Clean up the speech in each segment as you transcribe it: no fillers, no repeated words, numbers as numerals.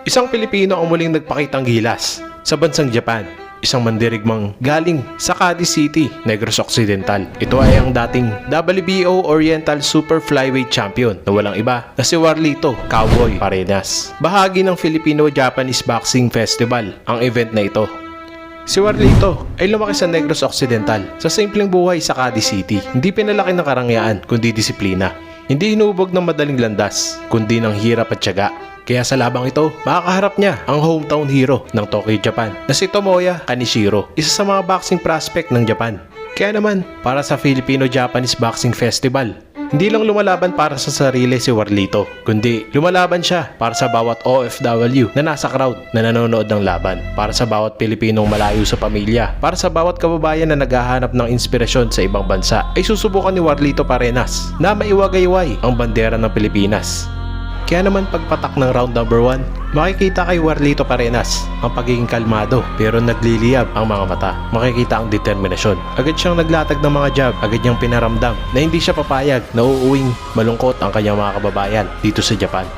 Isang Pilipino ang muling nagpakitang gilas sa bansang Japan. Isang mandirigmang galing sa Cadiz City, Negros Occidental. Ito ay ang dating WBO Oriental Super Flyweight Champion na walang iba na si Warlito Cowboy Parenas. Bahagi ng Filipino-Japanese Boxing Festival ang event na ito. Si Warlito ay lumaki sa Negros Occidental sa simpleng buhay sa Cadiz City. Hindi pinalaki ng karangyaan kundi disiplina. Hindi hinubog ng madaling landas kundi ng hirap at tiyaga. Kaya sa labang ito, makakaharap niya ang hometown hero ng Tokyo, Japan na si Tomoya Kaneshiro, isa sa mga boxing prospect ng Japan. Kaya naman, para sa Filipino-Japanese Boxing Festival, hindi lang lumalaban para sa sarili si Warlito, kundi lumalaban siya para sa bawat OFW na nasa crowd na nanonood ng laban, para sa bawat Pilipinong malayo sa pamilya, para sa bawat kababayan na naghahanap ng inspirasyon sa ibang bansa, ay susubukan ni Warlito Parenas na maiwagayway ang bandera ng Pilipinas. Kaya naman pagpatak ng round number 1, makikita kay Warlito Parenas ang pagiging kalmado pero nagliliyab ang mga mata. Makikita ang determinasyon. Agad siyang naglatag ng mga jab, agad niyang pinaramdam na hindi siya papayag na uuwing malungkot ang kanyang mga kababayan dito sa Japan.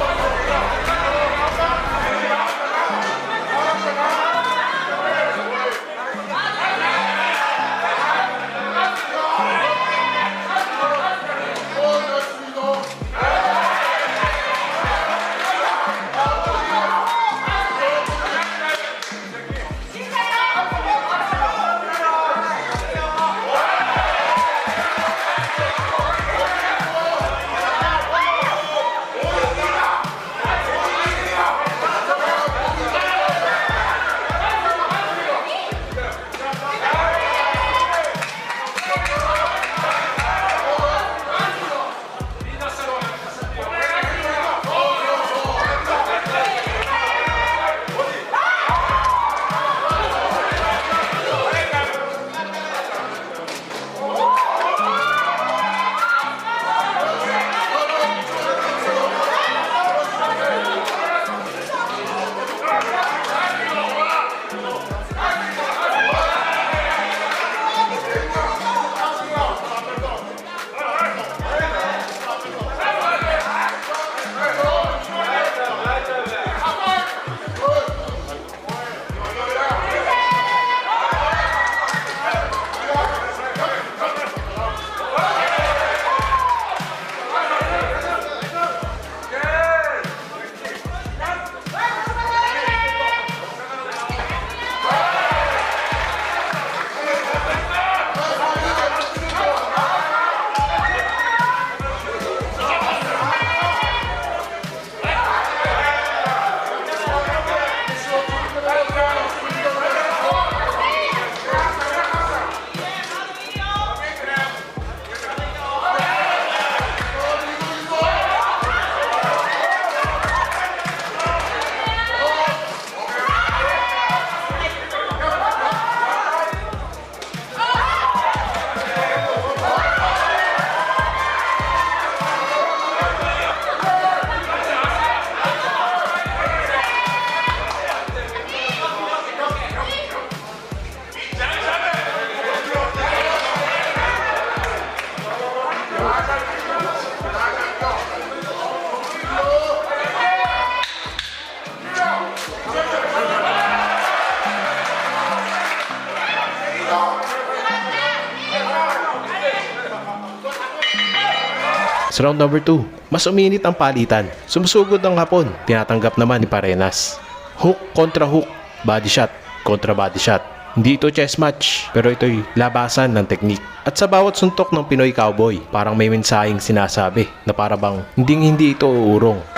Sa round number 2, mas uminit ang palitan. Sumusugod ang hapon, tinatanggap naman ni Parenas. Hook kontra hook, body shot kontra body shot. Hindi ito chess match, pero ito'y labasan ng teknik. At sa bawat suntok ng Pinoy Cowboy, parang may mensaheng sinasabi na para bang hindi ito uurong.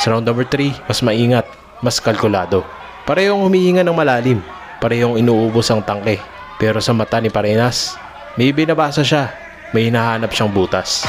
Sa round number 3, mas maingat, mas kalkulado. Parehong humihinga ng malalim, parehong inuubos ang tangke. Pero sa mata ni Parenas, may binabasa siya, may hinahanap siyang butas.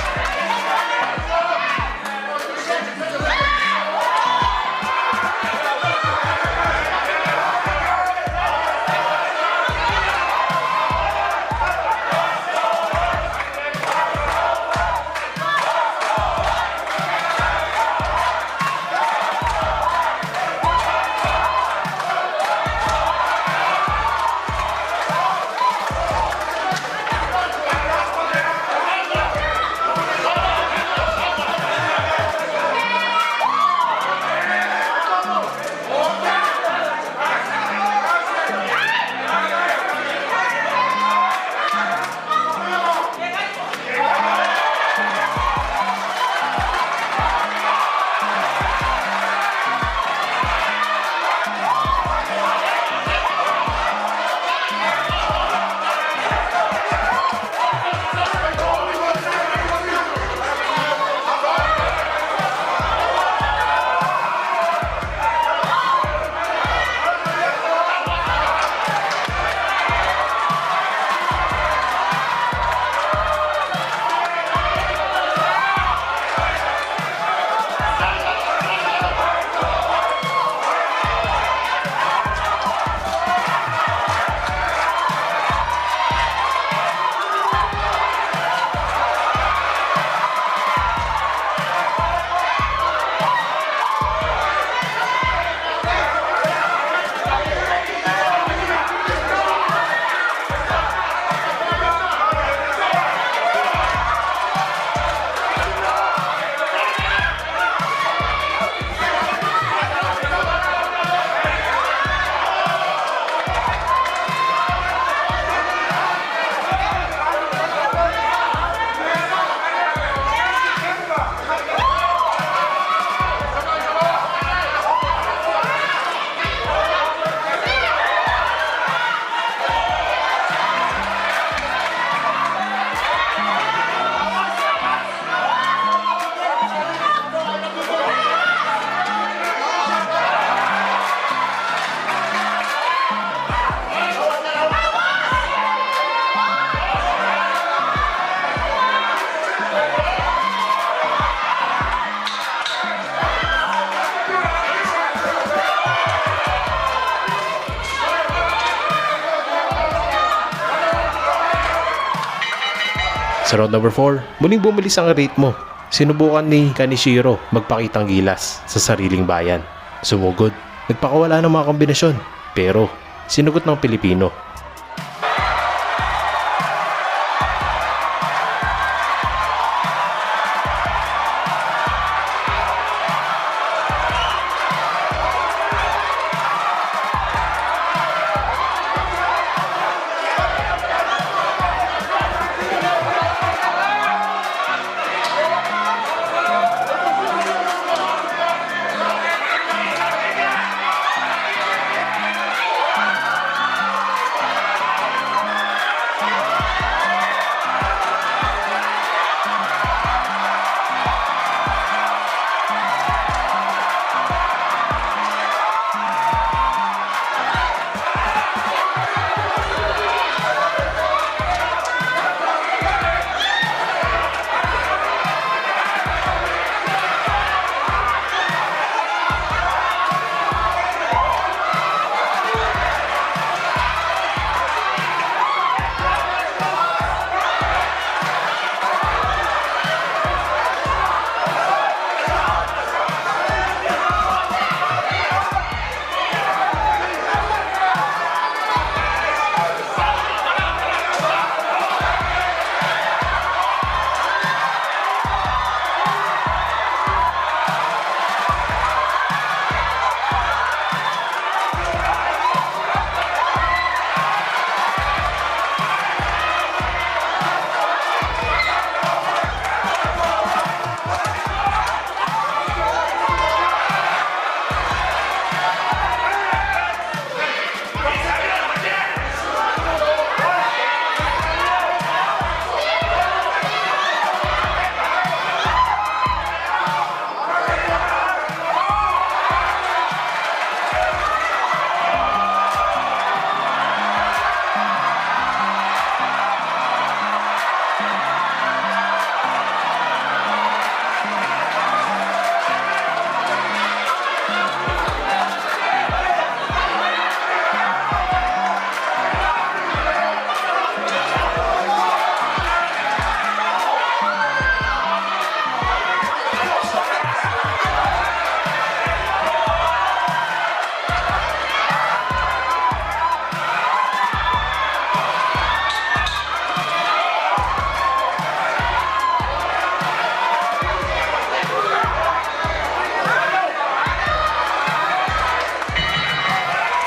Sa round number 4, muling bumilis ang ritmo. Sinubukan ni Kaneshiro magpakitang gilas sa sariling bayan. Sumugod, nagpakawala ng mga kombinasyon, pero sinugot ng Pilipino.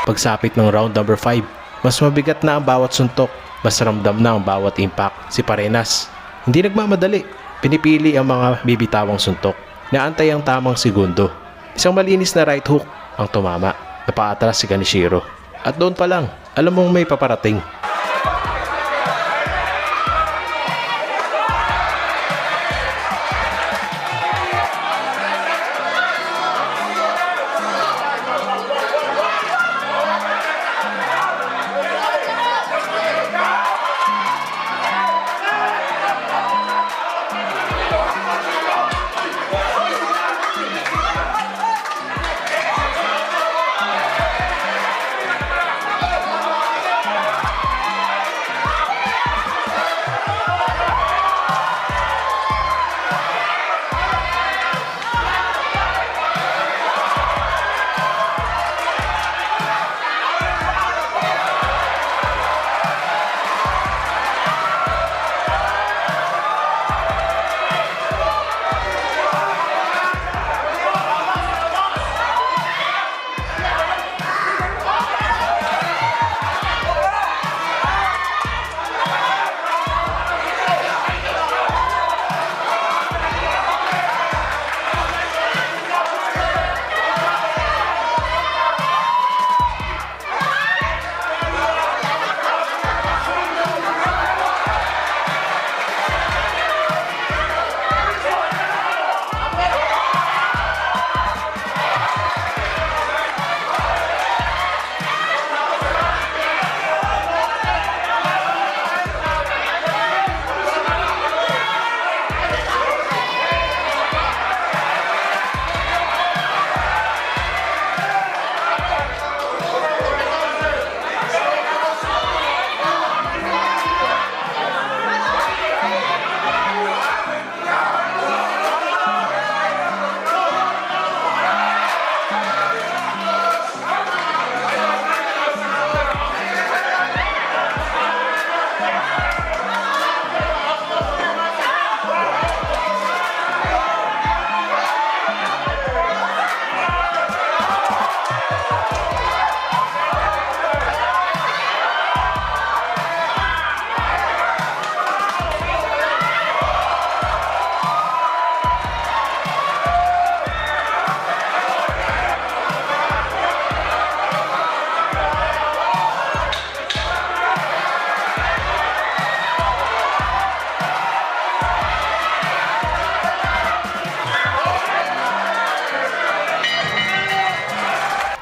Pagsapit ng round number 5, mas mabigat na ang bawat suntok, mas ramdam na ang bawat impact. Si Parenas, hindi nagmamadali, pinipili ang mga bibitawang suntok, naantay ang tamang segundo. Isang malinis na right hook ang tumama, napaatras si Kaneshiro. At doon pa lang, alam mong may paparating.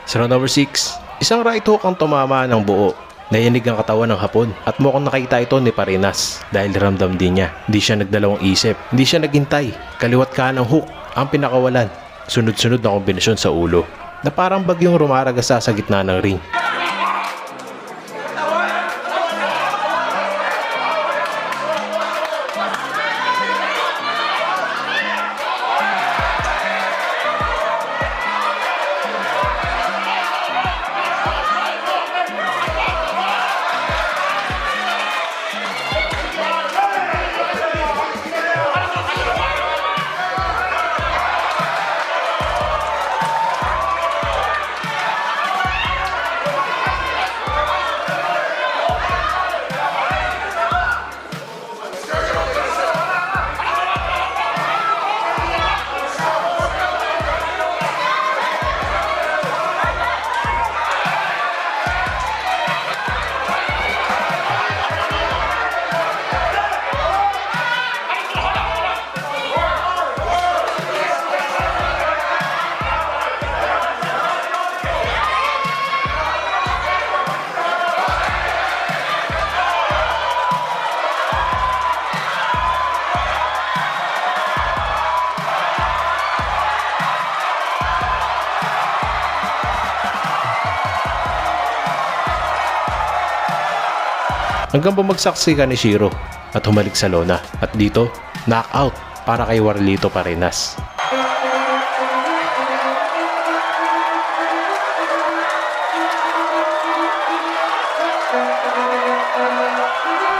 Sa round number 6, isang right hook ang tumama ng buo. Nayanig ang katawan ng Hapon at mukhang nakita ito ni Parenas dahil ramdam din niya. Hindi siya nagdalawang isip, hindi siya naghintay. Kaliwat kanan ng hook ang pinakawalan. Sunod-sunod na kombinasyon sa ulo na parang bagyong rumaragasa sa gitna ng ring. Hanggang bumagsak si Kaneshiro at humalik sa lona. At dito, knockout para kay Warlito Parenas.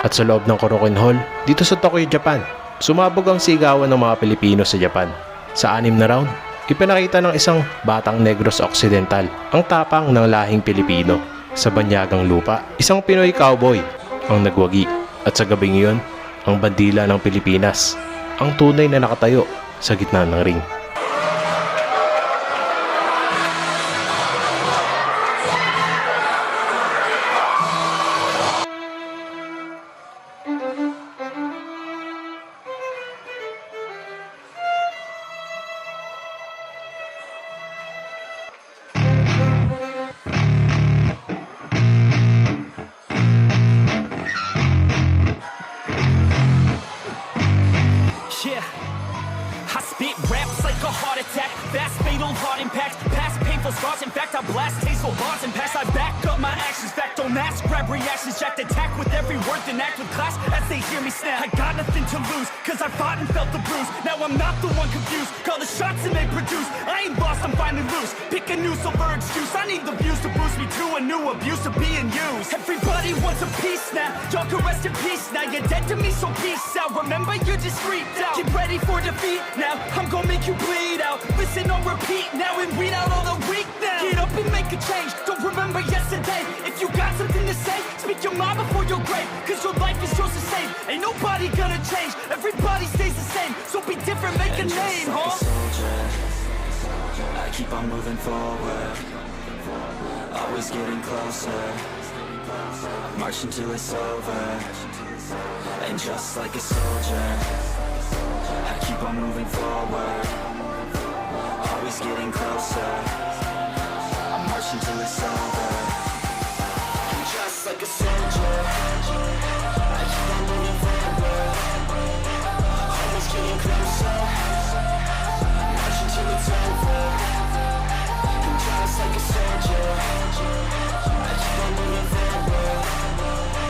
At sa loob ng Korakuen Hall, dito sa Tokyo, Japan, sumabog ang sigawan ng mga Pilipino sa Japan. Sa 6 na round, ipinakita ng isang batang Negros Occidental ang tapang ng lahing Pilipino. Sa banyagang lupa, isang Pinoy cowboy ang nagwagi at sa gabing iyon, ang bandila ng Pilipinas, ang tunay na nakatayo sa gitna ng ring. Yeah, I spit raps like a heart attack. Fast, fatal, hard impact. Past painful scars. In fact, I blast tasteful bars and pass. I back up my actions. Fact, don't ask. Grab reactions. Jacked attack with every word. Then act with class as they hear me snap. I got nothing to lose, cause I fought and felt the bruise. Now I'm not the one confused. Call the shots and they produce. I ain't lost, I'm finally loose. Pick a new silver excuse. I need the views to boost me to a new abuse of being used. Everybody wants a piece now. Y'all can rest in peace now. You're dead to me, so peace out. Remember, you're just freaked out. Get ready for defeat now. I'm gonna make you bleed out. Listen on repeat now and weed out all the weak now. Get up and make a change. Don't remember yesterday. If you got something to say, speak your mind before your grave. Cause your life is yours to save. Ain't nobody gonna change. Everybody stays the same. So be different, make a name, like huh? a soldier, I keep on moving forward, always getting closer, marching till it's over. And just like a soldier, I keep on moving forward, always getting closer, I'm marching till it's over. And just like a soldier, I keep on moving forward, always getting closer, marching till it's over. And just like a soldier,